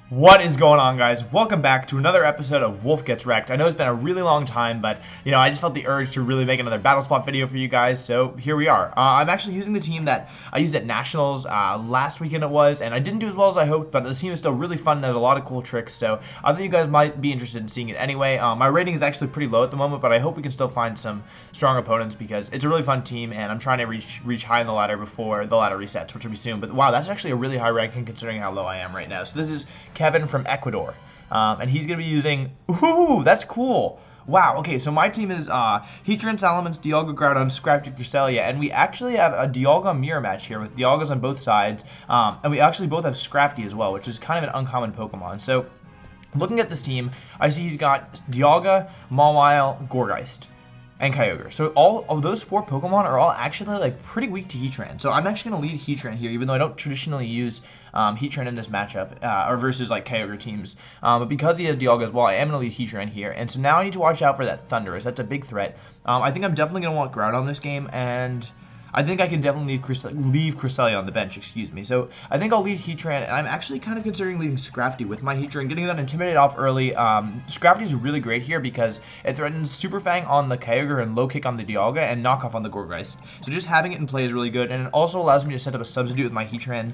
What is going on, guys? Welcome back to another episode of Wolf Gets Wrecked. I know it's been a really long time, but, I just felt the urge to really make another battle spot video for you guys, so here we are. I'm actually using the team that I used at Nationals last weekend it was, and I didn't do as well as I hoped, but the team is still really fun and has a lot of cool tricks, so I think you guys might be interested in seeing it anyway. My rating is actually pretty low at the moment, but I hope we can still find some strong opponents because it's a really fun team, and I'm trying to reach high in the ladder before the ladder resets, which will be soon. But wow, that's actually a really high ranking considering how low I am right now. So this is Kevin from Ecuador, and he's going to be using, ooh, that's cool. Wow, okay, so my team is Heatran, Salamence, Dialga, Groudon, Scrafty, Cresselia, and we actually have a Dialga mirror match here with Dialgas on both sides, and we actually both have Scrafty as well, which is kind of an uncommon Pokemon. So looking at this team, I see he's got Dialga, Mawile, Gourgeist, and Kyogre. So all of those four Pokemon are all actually like pretty weak to Heatran. So I'm actually going to lead Heatran here, even though I don't traditionally use Heatran in this matchup, or versus like Kyogre teams. But because he has Dialga as well, I am going to lead Heatran here. And so now I need to watch out for that Thundurus. That's a big threat. I think I'm definitely going to want Groudon this game, and I think I can definitely leave Cresselia on the bench, excuse me. So I think I'll lead Heatran, and I'm actually kind of considering leaving Scrafty with my Heatran, getting that Intimidate off early. Scrafty is really great here because it threatens Super Fang on the Kyogre and Low Kick on the Dialga and Knock Off on the Gourgeist. So just having it in play is really good, and it also allows me to set up a substitute with my Heatran,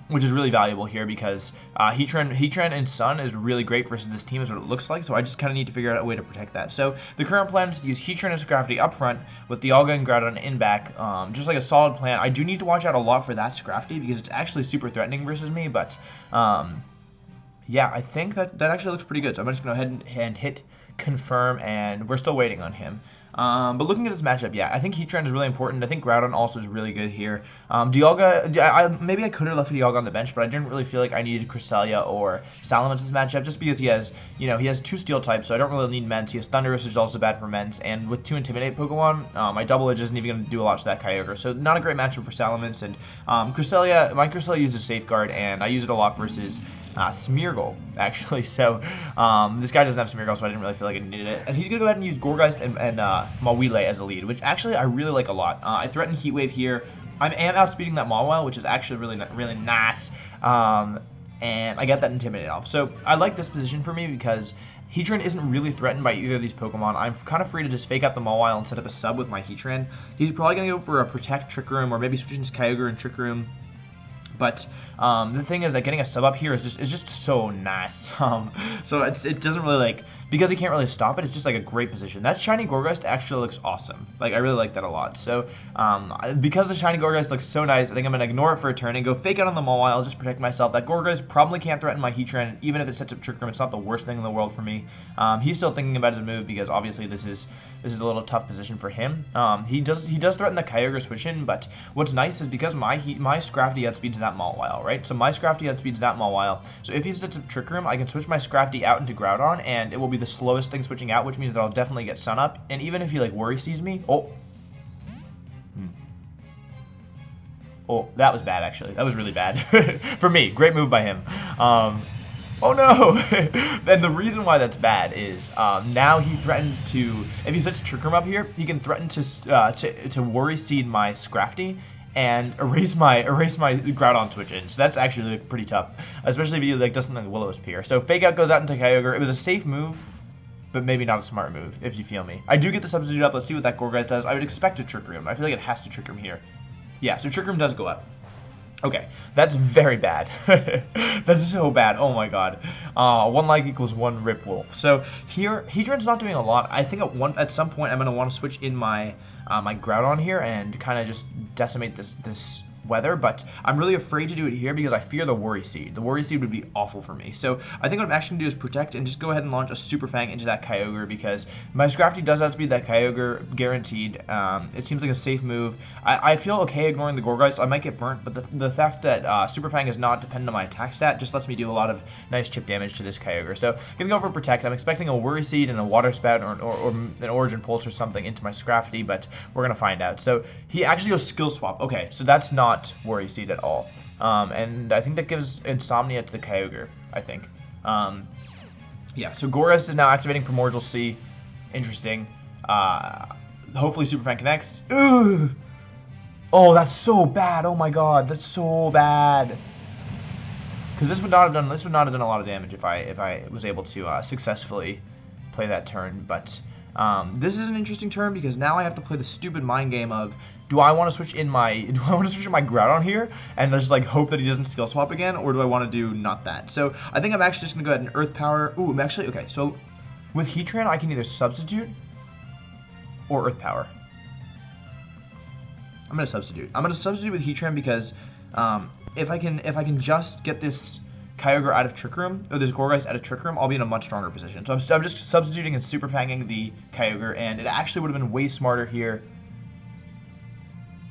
which is really valuable here because Heatran and Sun is really great versus this team is what it looks like, so I just kind of need to figure out a way to protect that. So the current plan is to use Heatran and Scrafty up front with Dialga and Groudon in back. Just like a solid plan. I do need to watch out a lot for that Scrafty because it's actually super threatening versus me, but yeah, I think that actually looks pretty good. So I'm just going to go ahead and hit confirm, and we're still waiting on him. But looking at this matchup, yeah, I think Heatran is really important. I think Groudon also is really good here. Dialga, maybe I could have left Dialga on the bench, but I didn't really feel like I needed Cresselia or Salamence in this matchup just because he has, he has two Steel types, so I don't really need Ments. He has Thundurus, which is also bad for Ments, and with two Intimidate Pokemon, my Double Edge isn't even going to do a lot to that Kyogre, so not a great matchup for Salamence. And Cresselia, my Cresselia uses Safeguard, and I use it a lot versus Smeargle, actually. So this guy doesn't have Smeargle, so I didn't really feel like I needed it. And he's going to go ahead and use Gourgeist and Mawile as a lead, which actually I really like a lot. I threaten Heat Wave here. I am outspeeding that Mawile, which is actually really nice. And I get that Intimidate off. So I like this position for me because Heatran isn't really threatened by either of these Pokemon. I'm kind of free to just fake out the Mawile and set up a sub with my Heatran. He's probably going to go for a Protect, Trick Room, or maybe switching his Kyogre and Trick Room. But the thing is that getting a sub up here is just so nice. So it doesn't really because he can't really stop it, it's just like a great position. That shiny Gourgeist actually looks awesome. Like, I really like that a lot. So because the shiny Gourgeist looks so nice, I think I'm going to ignore it for a turn and go fake out on the Mawile, just protect myself. That Gourgeist probably can't threaten my Heatran, even if it sets up Trick Room. It's not the worst thing in the world for me. He's still thinking about his move because obviously this is a little tough position for him. He does threaten the Kyogre switch in, but what's nice is because my Scrafty outspeeds that Mawile, right? So my Scrafty outspeeds that Mawile. So if he sets up Trick Room, I can switch my Scrafty out into Groudon, and it will be the slowest thing switching out, which means that I'll definitely get Sun Up. And even if he Worry Sees me, oh, that was bad actually. That was really bad for me. Great move by him. Oh no! And the reason why that's bad is now he threatens to, if he sets Trick Room up here, he can threaten to Worry Seed my Scrafty and erase my Groudon switch in. So that's actually pretty tough, especially if he does something like Will-O-Wisp. So Fake Out goes out into Kyogre. It was a safe move, but maybe not a smart move, if you feel me. I do get the substitute up. Let's see what that Gourgeist does. I would expect a Trick Room. I feel like it has to Trick Room here. Yeah, so Trick Room does go up. Okay, that's very bad. That's so bad. Oh my god. One lag equals one Rip Wolf. So here, Heatran's not doing a lot. I think at some point I'm going to want to switch in my my Groudon here and kind of just decimate this weather, but I'm really afraid to do it here because I fear the Worry Seed. The Worry Seed would be awful for me. So I think what I'm actually going to do is protect and just go ahead and launch a Super Fang into that Kyogre because my Scrafty does outspeed that Kyogre, guaranteed. It seems like a safe move. I feel okay ignoring the Gourgeist. I might get burnt, but the fact that Super Fang is not dependent on my attack stat just lets me do a lot of nice chip damage to this Kyogre. So gonna go for Protect. I'm expecting a Worry Seed and a Water Spout or an Origin Pulse or something into my Scrafty, but we're gonna find out. So he actually goes Skill Swap. Okay, so that's not Worry Seed at all. And I think that gives Insomnia to the Kyogre, I think. Yeah, so Gourgeist is now activating Primordial Sea. Interesting. Hopefully Super Fan connects. Ugh. Oh, that's so bad. Oh my god, that's so bad. Because this would not have done a lot of damage if I was able to successfully play that turn. But this is an interesting turn because now I have to play the stupid mind game of, do I want to switch in my Groudon here and just like hope that he doesn't skill swap again, or do I want to do not that? So I think I'm actually just gonna go ahead and Earth Power. Ooh, I'm actually okay. So with Heatran, I can either substitute or Earth Power. I'm gonna substitute. I'm gonna substitute with Heatran because if I can just get this Kyogre out of Trick Room, or this Gourgeist out of Trick Room, I'll be in a much stronger position. So I'm just substituting and Super Fanging the Kyogre, and it actually would have been way smarter here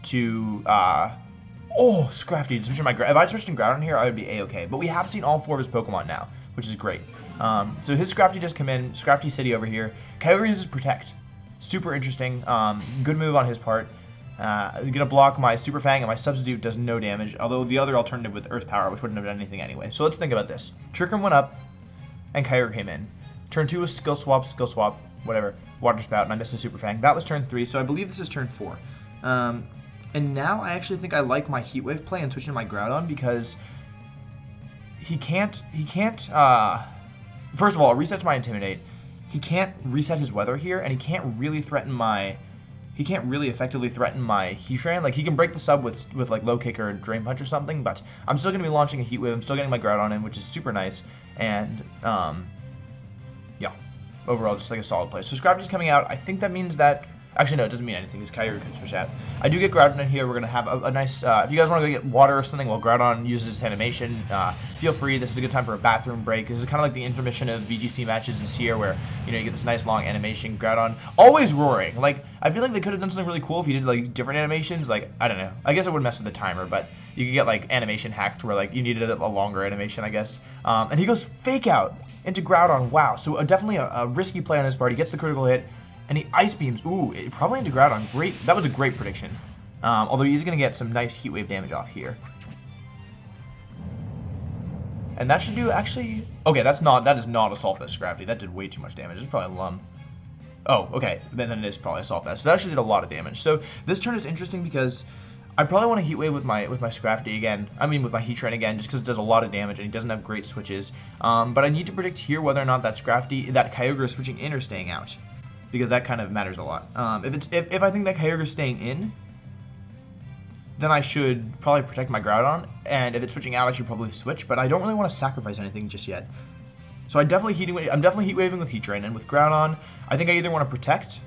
to Scrafty. Switch my if I switched in Groudon here, I would be a-okay. But we have seen all 4 of his Pokemon now, which is great. So his Scrafty just come in, Scrafty City over here. Kyogre uses Protect. Super interesting. Good move on his part. Gonna block my Super Fang, and my substitute does no damage, although the other alternative with Earth Power, which wouldn't have done anything anyway. So let's think about this. Trick Room went up, and Kyogre came in. Turn 2 was Skill Swap, whatever, Water Spout, and I missed a Super Fang. That was turn 3, so I believe this is turn 4. And now I actually think I like my Heat Wave play and switching to my Groudon because he can't, first of all, it resets my Intimidate. He can't reset his Weather here, and he can't really effectively threaten my Heatran. Like, he can break the sub with like Low Kick or Drain Punch or something, but I'm still going to be launching a Heat Wave. I'm still getting my Groudon in, which is super nice, and yeah, overall just like a solid play. So Scrafty's coming out. I think that means that, actually no, it doesn't mean anything, because Kyogre can switch out. I do get Groudon in here. We're going to have a nice, if you guys want to go get water or something while Groudon uses his animation, feel free. This is a good time for a bathroom break. This is kind of like the intermission of VGC matches this year where, you know, you get this nice long animation. Groudon always roaring. Like, I feel like they could have done something really cool if you did, like, different animations. Like, I don't know. I guess it would mess with the timer, but you could get, like, animation hacked where, like, you needed a longer animation, I guess. And he goes Fake Out into Groudon. Wow. So definitely a risky play on his part. He gets the critical hit. And he Ice Beams. Ooh, probably into Groudon. Great. That was a great prediction. Although he's going to get some nice Heat Wave damage off here. And that should do, actually... Okay, that is not a Assault Vest Scrafty. That did way too much damage. It's probably a Lum. Oh, okay. Then it is probably Assault Vest. So that actually did a lot of damage. So this turn is interesting because I probably want to Heat Wave with my Scrafty again. I mean, with my Heatran again, just because it does a lot of damage and he doesn't have great switches. But I need to predict here whether or not that Kyogre is switching in or staying out, because that kind of matters a lot. If I think that Kyogre is staying in, then I should probably protect my Groudon, and if it's switching out, I should probably switch, but I don't really want to sacrifice anything just yet. So I'm definitely Heat Waving with Heatran, and with Groudon, I think I either want to protect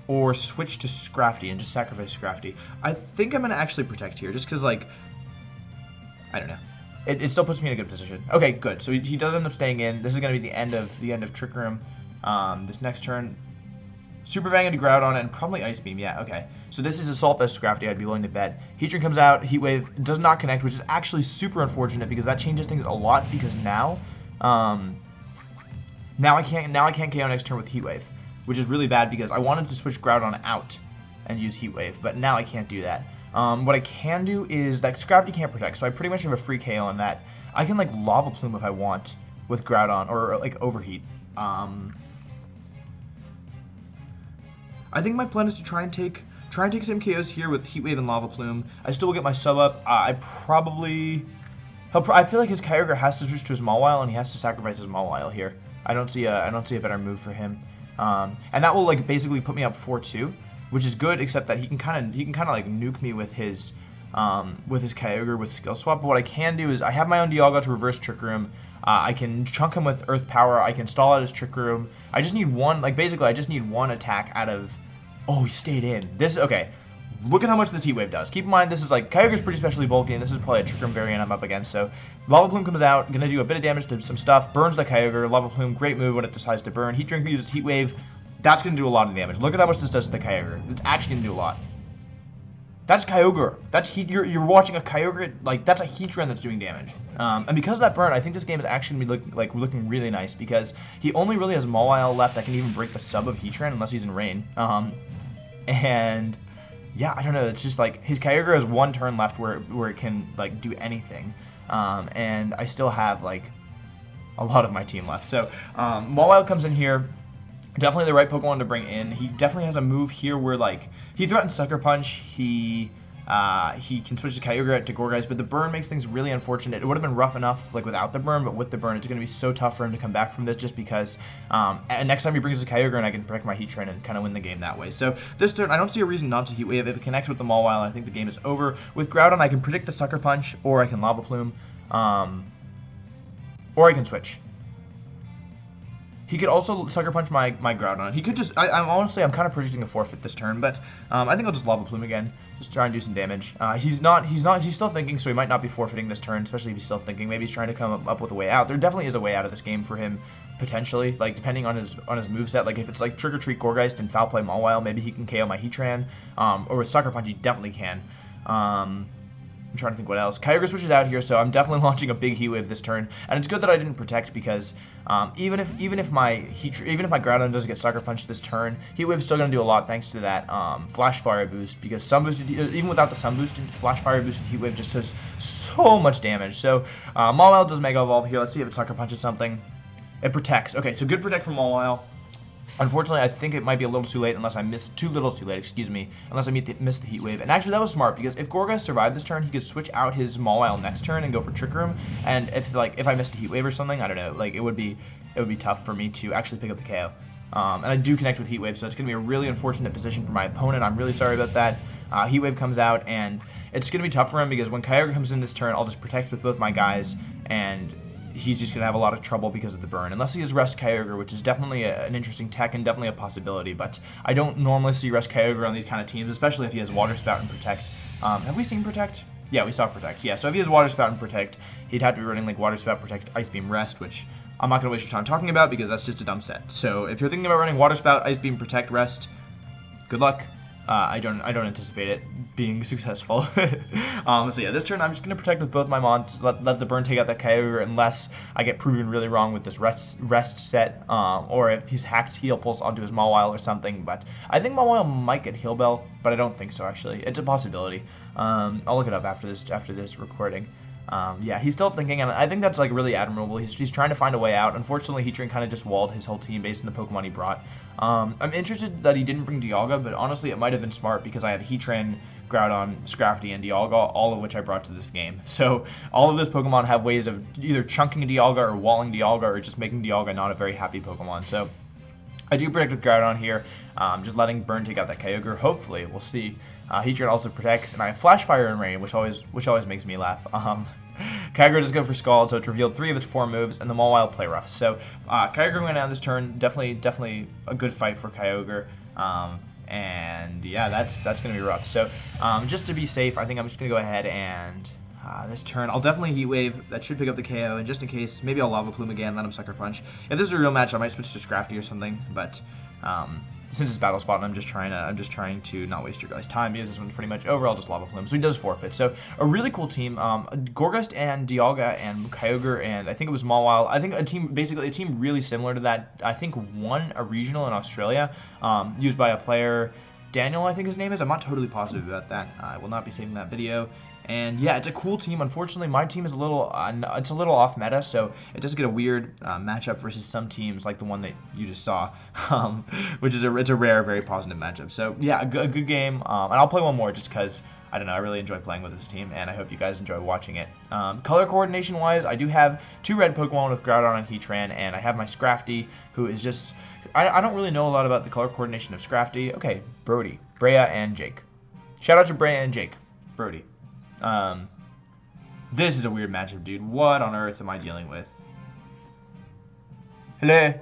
or switch to Scrafty and just sacrifice Scrafty. I think I'm going to actually protect here, just because, like, I don't know. It still puts me in a good position. Okay, good. So he does end up staying in. This is going to be the end of Trick Room. This next turn, Super Fang into Groudon and probably Ice Beam. Yeah, okay. So this is Assault Vest Scrafty, I'd be willing to bet. Heatran comes out, Heat Wave does not connect, which is actually super unfortunate because that changes things a lot, because now I can't KO next turn with Heat Wave, which is really bad because I wanted to switch Groudon out and use Heat Wave, but now I can't do that. What I can do is that Scrafty can't protect, so I pretty much have a free KO on that. I can, like, Lava Plume if I want with Groudon, or like Overheat. I think my plan is to try and take some KOs here with Heat Wave and Lava Plume. I still will get my sub up. I feel like his Kyogre has to switch to his Mawile, and he has to sacrifice his Mawile here. I don't see a better move for him. And that will, like, basically put me up 4-2, which is good, except that he can kind of like nuke me with his Kyogre with Skill Swap. But what I can do is I have my own Dialga to reverse Trick Room. I can chunk him with Earth Power. I can stall out his Trick Room. I just need one, like, basically I just need one attack out of... Oh, he stayed in. Okay. Look at how much this Heat Wave does. Keep in mind, this is, like, Kyogre's pretty specially bulky, and this is probably a Trick Room variant I'm up against. So Lava Plume comes out, gonna do a bit of damage to some stuff, burns the Kyogre. Lava Plume, great move when it decides to burn. Heatran uses Heat Wave. That's gonna do a lot of damage. Look at how much this does to the Kyogre. It's actually gonna do a lot. That's Kyogre. You're watching a Kyogre, like, that's a Heatran that's doing damage. And because of that burn, I think this game is actually going to be looking really nice, because he only really has Mawile left that can even break the sub of Heatran unless he's in rain. And yeah, I don't know. It's just like his Kyogre has one turn left where it can, like, do anything. And I still have, like, a lot of my team left. So Mawile comes in here. Definitely the right Pokemon to bring in. He definitely has a move here where, like, he threatens Sucker Punch. He He can switch to Kyogre to Gourgeist, but the burn makes things really unfortunate. It would have been rough enough like without the burn, but with the burn, it's going to be so tough for him to come back from this just because and next time he brings his Kyogre and I can protect my Heatran and kind of win the game that way. So this turn, I don't see a reason not to Heat Wave. If it connects with the Mawile, I think the game is over. With Groudon, I can predict the Sucker Punch, or I can Lava Plume, or I can switch. He could also Sucker Punch my Groudon. He could just, honestly, I'm kind of predicting a forfeit this turn, but I think I'll just Lava Plume again. Just try and do some damage. He's still thinking, so he might not be forfeiting this turn, especially if he's still thinking. Maybe he's trying to come up with a way out. There definitely is a way out of this game for him, potentially, like depending on his moveset. Like if it's like Trick or Treat Gourgeist and Foul Play Mawile, maybe he can KO my Heatran. Or with Sucker Punch, he definitely can. I'm trying to think what else. Kyogre switches out here, so I'm definitely launching a big Heat Wave this turn, and it's good that I didn't protect because even if my Groudon doesn't get Sucker Punch this turn, Heat Wave's still gonna do a lot thanks to that Flash Fire boost. Because Sun Boosted, even without the Sun Boosted, Flash Fire boosted Heat Wave just does so much damage. So Mawile does Mega Evolve here. Let's see if it Sucker Punches something. It protects. Okay, so good protect from Mawile. Unfortunately, I think it might be a little too late unless I miss unless I miss the Heat Wave. And actually, that was smart because if Gourgeist survived this turn, he could switch out his Mawile next turn and go for Trick Room. And if I missed a Heat Wave or something, I don't know, like it would be tough for me to actually pick up the KO. And I do connect with Heat Wave, so it's going to be a really unfortunate position for my opponent. I'm really sorry about that. Heat Wave comes out, and it's going to be tough for him because when Kyogre comes in this turn, I'll just protect with both my guys, and he's just going to have a lot of trouble because of the burn. Unless he has Rest Kyogre, which is definitely an interesting tech and definitely a possibility, but I don't normally see Rest Kyogre on these kind of teams, especially if he has Water Spout and Protect. Have we seen Protect? Yeah, we saw Protect. Yeah, so if he has Water Spout and Protect, he'd have to be running like Water Spout, Protect, Ice Beam, Rest, which I'm not going to waste your time talking about because that's just a dumb set. So if you're thinking about running Water Spout, Ice Beam, Protect, Rest, good luck. I don't anticipate it being successful. So yeah, this turn I'm just gonna protect with both my Mons, let the burn take out that Kyogre unless I get proven really wrong with this rest set, or if he's hacked Heal Pulse onto his Mawile or something. But I think Mawile might get Heal Bell, but I don't think so actually. It's a possibility. I'll look it up after this recording. Yeah, he's still thinking, and I think that's like really admirable. He's trying to find a way out. Unfortunately, Heatran kind of just walled his whole team based on the Pokemon he brought. I'm interested that he didn't bring Dialga, but honestly, it might have been smart because I have Heatran, Groudon, Scrafty, and Dialga, all of which I brought to this game. So all of those Pokemon have ways of either chunking Dialga or walling Dialga or just making Dialga not a very happy Pokemon. So I do protect with Groudon here, just letting Burn take out that Kyogre. Hopefully, we'll see. Heatran also protects, and I have Flash, Fire, and Rain, which always makes me laugh. Kyogre does go for Scald, so it's revealed 3 of its 4 moves, and the Mawile play rough. So Kyogre went out this turn, definitely a good fight for Kyogre. And yeah, that's gonna be rough. So just to be safe, I think I'm just gonna go ahead and this turn I'll definitely Heat Wave. That should pick up the KO, and just in case, maybe I'll Lava Plume again, let him Sucker Punch. If this is a real match, I might switch to Scrafty or something, but since it's Battle Spot and I'm just trying to not waste your guys' time because this one's pretty much over, I'll just Lava Plume. So he does forfeit. So a really cool team. Gourgeist and Dialga and Kyogre and I think it was Mawile. I think a team really similar to that. I think won a regional in Australia, used by a player, Daniel, I think his name is. I'm not totally positive about that. I will not be saving that video. And yeah, it's a cool team. Unfortunately, my team is a little off meta, so it does get a weird matchup versus some teams like the one that you just saw, which is it's a rare, very positive matchup. So yeah, a good game, and I'll play one more just because I don't know, I really enjoy playing with this team, and I hope you guys enjoy watching it. Color coordination wise, I do have 2 red Pokemon with Groudon and Heatran, and I have my Scrafty, who is just I don't really know a lot about the color coordination of Scrafty. Okay, Brody, Brea, and Jake. Shout out to Brea and Jake. Brody. This is a weird matchup, dude. What on earth am I dealing with? Hello?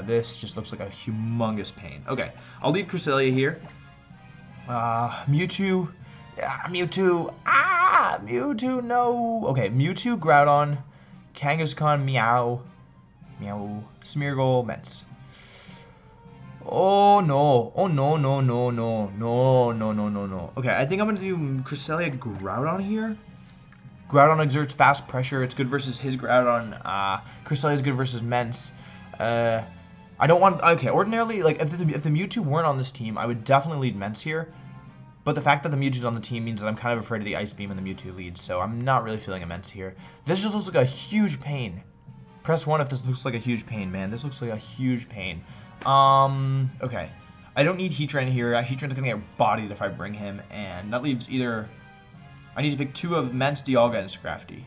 This just looks like a humongous pain. Okay, I'll leave Cresselia here. Mewtwo. Mewtwo. Mewtwo, no. Okay, Mewtwo, Groudon, Kangaskhan, Meow, Smeargle, Mets. Oh no. Oh no. Okay, I think I'm gonna do Cresselia Groudon here. Groudon exerts fast pressure. It's good versus his Groudon. Cresselia is good versus Mence. I don't want. Okay, ordinarily, like if the Mewtwo weren't on this team, I would definitely lead Mence here. But the fact that the Mewtwo's on the team means that I'm kind of afraid of the Ice Beam and the Mewtwo leads, so I'm not really feeling immense here. This just looks like a huge pain. Press 1 if this looks like a huge pain, man. This looks like a huge pain. Okay. I don't need Heatran here. Heatran's gonna get bodied if I bring him, and that leaves either... I need to pick 2 of Mence, Dialga, and Scrafty.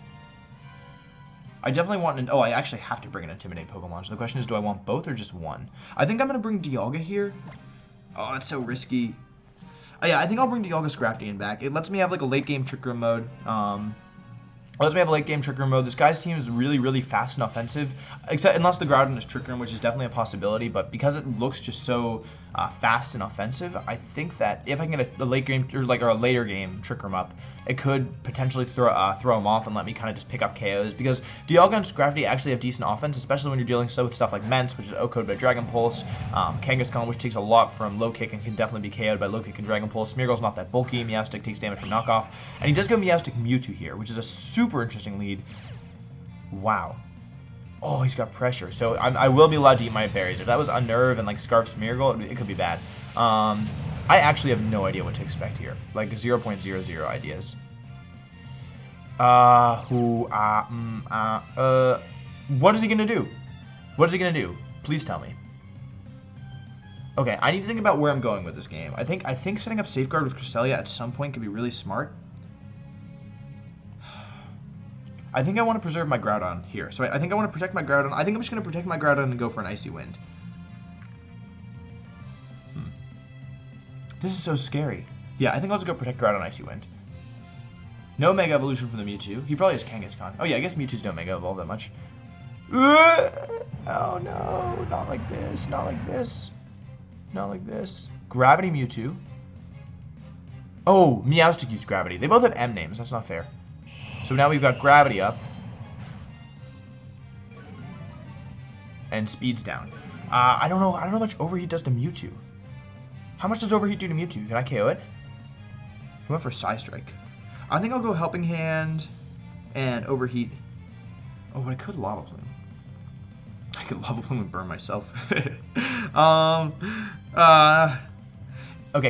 I definitely want an... Oh, I actually have to bring an Intimidate Pokemon. So the question is, do I want both or just one? I think I'm gonna bring Dialga here. Oh, that's so risky. Oh, yeah, I think I'll bring Dialga, Scrafty in back. It lets me have like a late game Trick Room mode. This guy's team is really, really fast and offensive, except unless the Groudon is Trick Room, which is definitely a possibility. But because it looks just so fast and offensive, I think that if I can get a late game or a later game Trick Room up, it could potentially throw him off and let me kind of just pick up KOs. Because Dialga and Scrafty actually have decent offense, especially when you're dealing with stuff like Mence, which is O-code by Dragon Pulse, Kangaskhan, which takes a lot from Low Kick and can definitely be KO'd by Low Kick and Dragon Pulse. Smeargle's not that bulky. Meowstic takes damage from Knockoff, and he does go Meowstic Mewtwo here, which is a super interesting lead. Wow. Oh, he's got pressure, so I will be allowed to eat my berries. If that was Unnerve and like Scarf Smeargle, it could be bad. I actually have no idea what to expect here. Like 0.00 ideas. What is he gonna do? What is he gonna do? Please tell me. Okay, I need to think about where I'm going with this game. I think setting up Safeguard with Cresselia at some point could be really smart. I think I want to preserve my Groudon here. So I think I want to protect my Groudon. I think I'm just going to protect my Groudon and go for an Icy Wind. This is so scary. Yeah, I think I'll just go protect Groudon Icy Wind. No Mega Evolution from the Mewtwo. He probably has Kangaskhan. Oh yeah, I guess Mewtwo's don't Mega Evolve that much. Oh no, not like this, not like this. Not like this. Gravity Mewtwo. Oh, Meowstic used Gravity. They both have M names, that's not fair. So now we've got Gravity up. And Speed's down. I don't know how much Overheat does to Mewtwo. How much does Overheat do to Mewtwo? Can I KO it? I went for Psy Strike. I think I'll go Helping Hand and Overheat. Oh, but I could Lava Plume. I could Lava Plume and burn myself. Okay,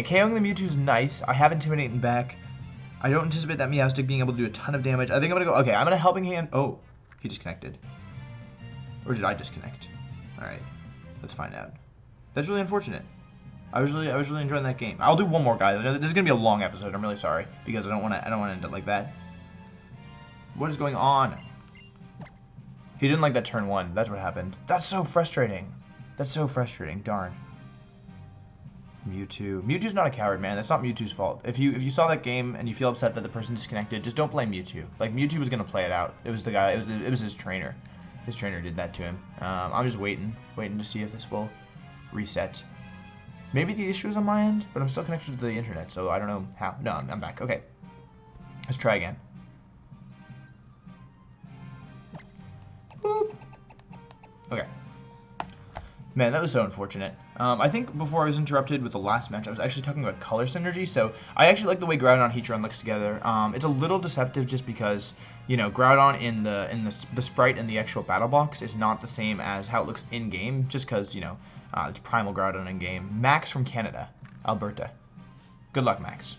KOing the Mewtwo is nice. I have Intimidating back. I don't anticipate that Meowstic being able to do a ton of damage. I think I'm gonna go. Okay, I'm gonna Helping Hand. Oh, he disconnected. Or did I disconnect? All right, let's find out. That's really unfortunate. I was really enjoying that game. I'll do one more, guys. This is gonna be a long episode. I'm really sorry because I don't want to end it like that. What is going on? He didn't like that turn 1. That's what happened. That's so frustrating. That's so frustrating. Darn. Mewtwo. Mewtwo's not a coward, man. That's not Mewtwo's fault. If you saw that game and you feel upset that the person disconnected, just don't blame Mewtwo. Like Mewtwo was gonna play it out. It was the guy. It was his trainer. His trainer did that to him. I'm just waiting to see if this will reset. Maybe the issue is on my end, but I'm still connected to the internet, so I don't know how. No, I'm back. Okay. Let's try again. Boop. Okay. Man, that was so unfortunate. I think before I was interrupted with the last match, I was actually talking about color synergy, so I actually like the way Groudon and Heatran looks together. It's a little deceptive just because, you know, Groudon in the sprite in the actual battle box is not the same as how it looks in-game, just because, you know, it's Primal Groudon in-game. Max from Canada, Alberta. Good luck, Max.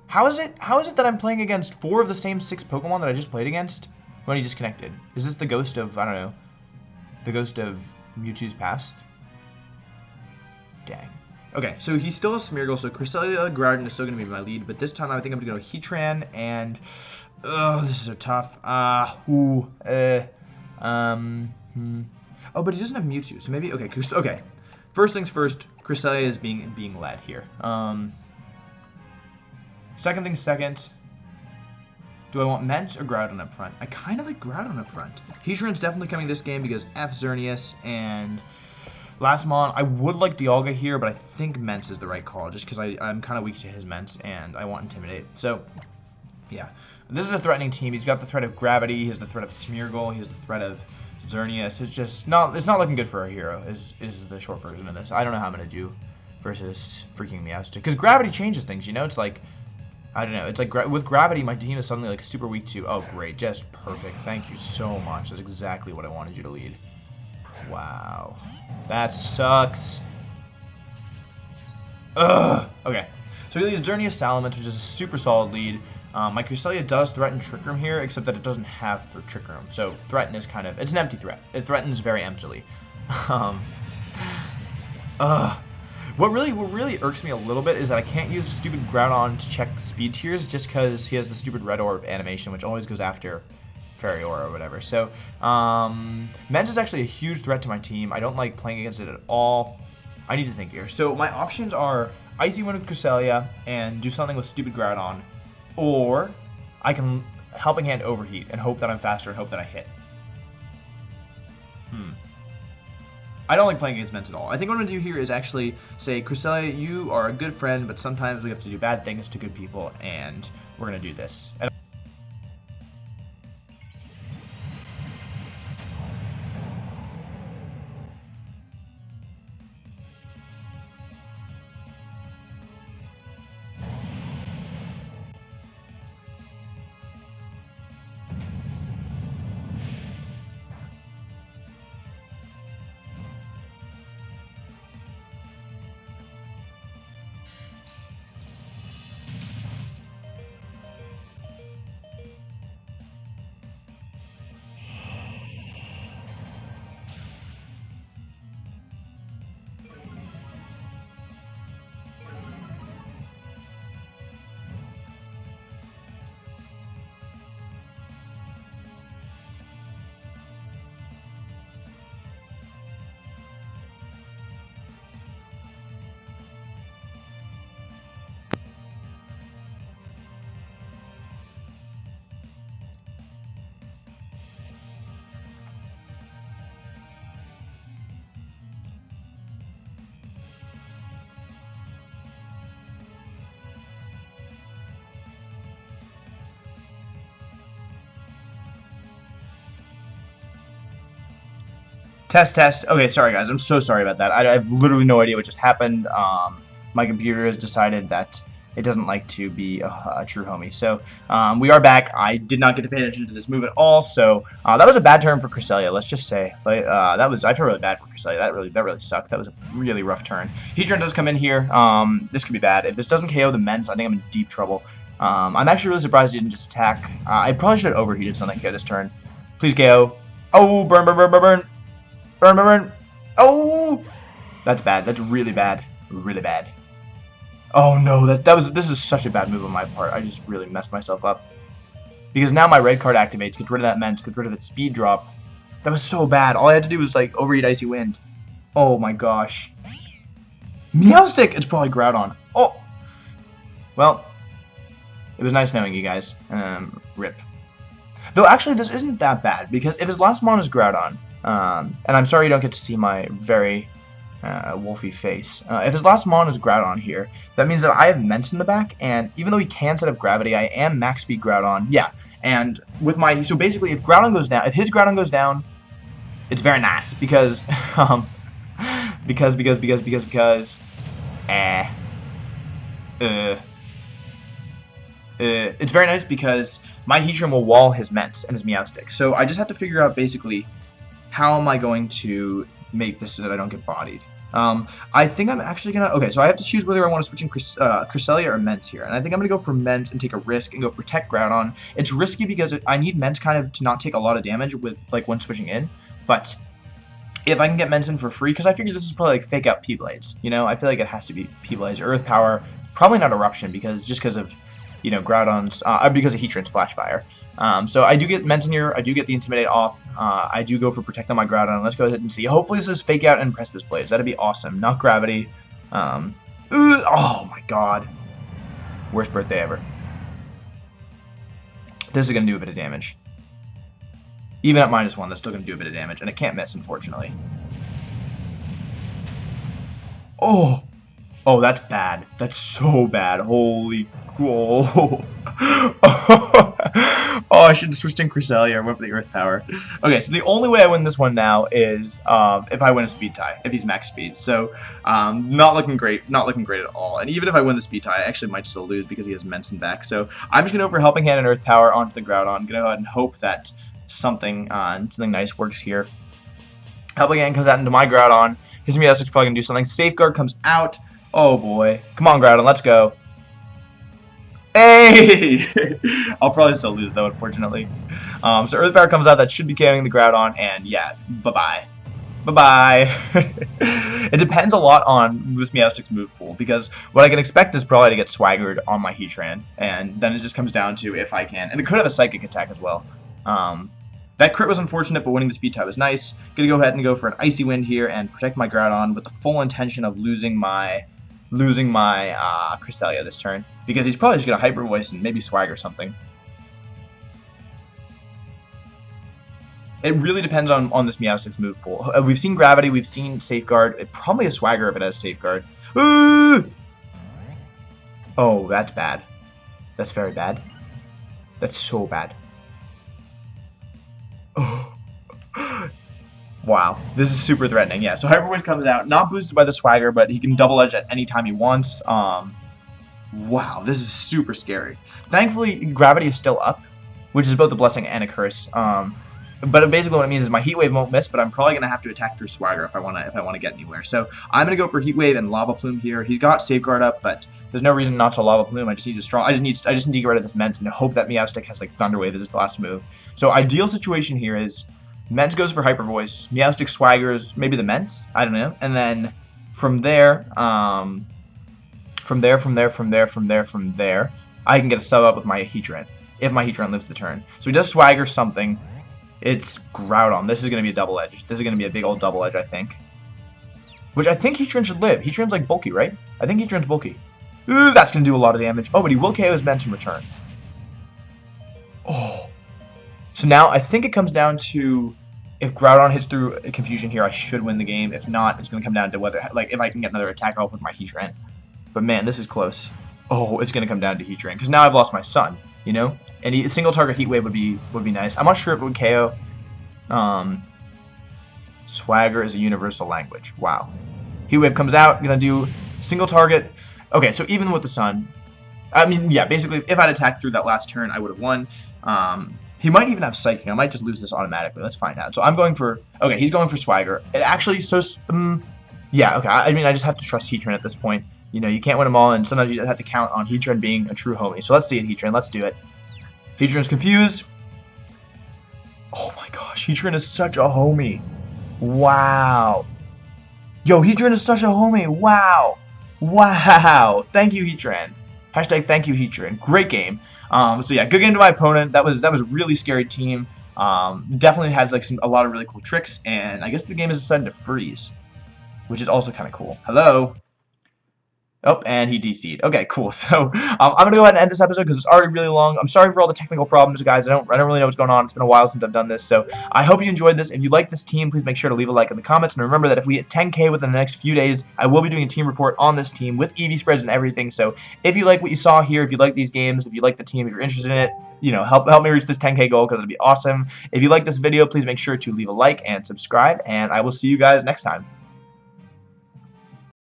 How is it that I'm playing against 4 of the same 6 Pokemon that I just played against when he disconnected? Is this the ghost of, I don't know, the ghost of Mewtwo's past? Dang. Okay, so he still has Smeargle, so Cresselia Groudon is still going to be my lead, but this time I think I'm going to go Heatran and... this is so tough. Oh, but he doesn't have Mewtwo, so maybe... Okay, okay. First things first, Cresselia is being led here. Second things second, do I want Mence or Groudon up front? I kind of like Groudon up front. Heatran's definitely coming this game because F Xerneas and Lastmon. I would like Dialga here, but I think Mence is the right call just because I'm kind of weak to his Mence and I want Intimidate. So, yeah. This is a threatening team. He's got the threat of Gravity. He has the threat of Smeargle. He has the threat of Xerneas. It's just not looking good for our hero is the short version of this. I don't know how I'm going to do versus freaking Meowstic. Because Gravity changes things, you know? It's like... I don't know. It's like with Gravity, my team is suddenly like super weak to. Oh, great. Just perfect. Thank you so much. That's exactly what I wanted you to lead. Wow. That sucks. Ugh. Okay. So he leads Xerneas Salamence, which is a super solid lead. My Cresselia does threaten Trick Room here, except that it doesn't have Trick Room. So threaten is kind of, it's an empty threat. It threatens very emptily. Um, what really irks me a little bit is that I can't use the stupid Groudon to check speed tiers just because he has the stupid red orb animation, which always goes after Fairy Aura or whatever. So Men's is actually a huge threat to my team. I don't like playing against it at all. I need to think here. So my options are Icy Wind with Cresselia and do something with stupid Groudon, or I can Helping Hand Overheat and hope that I'm faster and hope that I hit. I don't like playing against Ments at all. I think what I'm going to do here is actually say, Cresselia, you are a good friend, but sometimes we have to do bad things to good people, and we're going to do this. And Test. Okay, sorry guys. I'm so sorry about that. I have literally no idea what just happened. My computer has decided that it doesn't like to be a true homie. So we are back. I did not get to pay attention to this move at all. So that was a bad turn for Cresselia. Let's just say I feel really bad for Cresselia. That really sucked. That was a really rough turn. Heatran does come in here. This could be bad. If this doesn't KO the Ments, I think I'm in deep trouble. I'm actually really surprised he didn't just attack. I probably should have overheated something here this turn. Please KO. Oh, burn. Oh, that's bad. That's really bad. Really bad. Oh no, this is such a bad move on my part. I just really messed myself up. Because now my red card activates, gets rid of that Ments, gets rid of its speed drop. That was so bad. All I had to do was like overeat Icy Wind. Oh my gosh. Meowstic! It's probably Groudon. Oh! Well, it was nice knowing you guys. Rip. Though actually this isn't that bad, because if his last mon is Groudon, and I'm sorry you don't get to see my very Wolfey face. If his last mon is Groudon here, that means that I have Ments in the back, and even though he can set up Gravity, I am max speed Groudon. Yeah, and with my so basically, if his Groudon goes down, it's very nice because it's very nice because my Heatran will wall his Ments and his Meowstic. So I just have to figure out basically how am I going to make this so that I don't get bodied. I think I'm actually gonna, okay, so I have to choose whether I want to switch in Cresselia or Ments here, and I think I'm gonna go for Ments and take a risk and go Protect Groudon. It's risky because I need Ments kind of to not take a lot of damage with like when switching in, but if I can get Ments in for free, because I figure this is probably like fake out P-Blades, you know, I feel like it has to be P-Blades, Earth Power, probably not Eruption because of, you know, Groudon's, because of Heatran's Flash Fire. So I do get Ments in here, I do get the Intimidate off, I do go for Protect on my Groudon. Let's go ahead and see. Hopefully this is Fake Out and Precipice Blades. That'd be awesome. Not Gravity. Oh my god. Worst birthday ever. This is going to do a bit of damage. Even at -1, that's still going to do a bit of damage, and it can't miss, unfortunately. Oh! Oh, that's bad. That's so bad. Holy... Whoa. Oh, I should have switched in Cresselia. I went for the Earth Power. Okay, so the only way I win this one now is if I win a speed tie, if he's max speed. So, not looking great. Not looking great at all. And even if I win the speed tie, I actually might still lose because he has Ments in back. So, I'm just going to go for Helping Hand and Earth Power onto the Groudon. I'm going to go ahead and hope that something nice works here. Helping Hand comes out into my Groudon. His Meowstic's probably going to do something. Safeguard comes out. Oh, boy. Come on, Groudon. Let's go. Hey! I'll probably still lose though, unfortunately. So Earth Power comes out, that should be carrying the Groudon, and yeah, bye-bye. Bye-bye. It depends a lot on this Meowstic's move pool, because what I can expect is probably to get swaggered on my Heatran, and then it just comes down to if I can. And it could have a Psychic attack as well. That crit was unfortunate, but winning the speed tie was nice. Gonna go ahead and go for an Icy Wind here and protect my Groudon with the full intention of losing my Cresselia this turn, because he's probably just gonna Hyper Voice and maybe Swag or something. It really depends on this Meowstic's move pool. We've seen Gravity, we've seen Safeguard. It probably a Swagger if it has Safeguard. Ooh! Oh, that's bad. That's very bad. That's so bad. Oh. Wow, this is super threatening. Yeah, so Hyper Voice comes out, not boosted by the Swagger, but he can double edge at any time he wants. Wow, this is super scary. Thankfully, Gravity is still up, which is both a blessing and a curse. But basically what it means is my Heat Wave won't miss, but I'm probably gonna have to attack through Swagger if I wanna get anywhere. So I'm gonna go for Heat Wave and Lava Plume here. He's got Safeguard up, but there's no reason not to Lava Plume. I just need to get rid of this Ment and hope that Meowstic has like Thunder Wave as its last move. So ideal situation here is Ment goes for Hyper Voice, Meowstic Swaggers, maybe the Ments, I don't know, and then from there, I can get a sub up with my Heatran if my Heatran lives the turn. So he does Swagger something. It's Groudon. This is going to be a double edge. This is going to be a big old double edge, I think. Which I think Heatran should live. Heatran's like bulky, right? I think Heatran's bulky. Ooh, that's going to do a lot of damage. Oh, but he will KO his Ment in return. Oh. So now I think it comes down to if Groudon hits through a Confusion here, I should win the game. If not, it's going to come down to whether, like, if I can get another attack off with my Heatran. But man, this is close. Oh, it's going to come down to Heatran because now I've lost my Sun, you know? And a single target Heat Wave would be nice. I'm not sure if it would KO. Swagger is a universal language. Wow. Heat Wave comes out, gonna do single target. Okay, so even with the Sun, I mean, yeah, basically, if I'd attacked through that last turn, I would have won. He might even have Psychic. I might just lose this automatically. Let's find out. So I'm going for, okay, he's going for Swagger. It actually, yeah, okay. I mean, I just have to trust Heatran at this point. You know, you can't win them all, and sometimes you just have to count on Heatran being a true homie. So let's see it, Heatran. Let's do it. Heatran's confused. Oh my gosh, Heatran is such a homie. Wow. Yo, Heatran is such a homie. Wow. Wow. Thank you, Heatran. Hashtag thank you, Heatran. Great game. So yeah, good game to my opponent. That was a really scary team. Definitely had like a lot of really cool tricks, and I guess the game is decided to freeze, which is also kind of cool. Hello. Oh, and he DC'd. Okay, cool. So I'm gonna go ahead and end this episode because it's already really long. I'm sorry for all the technical problems, guys. I don't really know what's going on. It's been a while since I've done this, so I hope you enjoyed this. If you like this team, please make sure to leave a like in the comments, and remember that if we hit 10K within the next few days, I will be doing a team report on this team with EV spreads and everything. So if you like what you saw here, if you like these games, if you like the team, if you're interested in it, you know, help me reach this 10K goal because it'd be awesome. If you like this video, please make sure to leave a like and subscribe, and I will see you guys next time.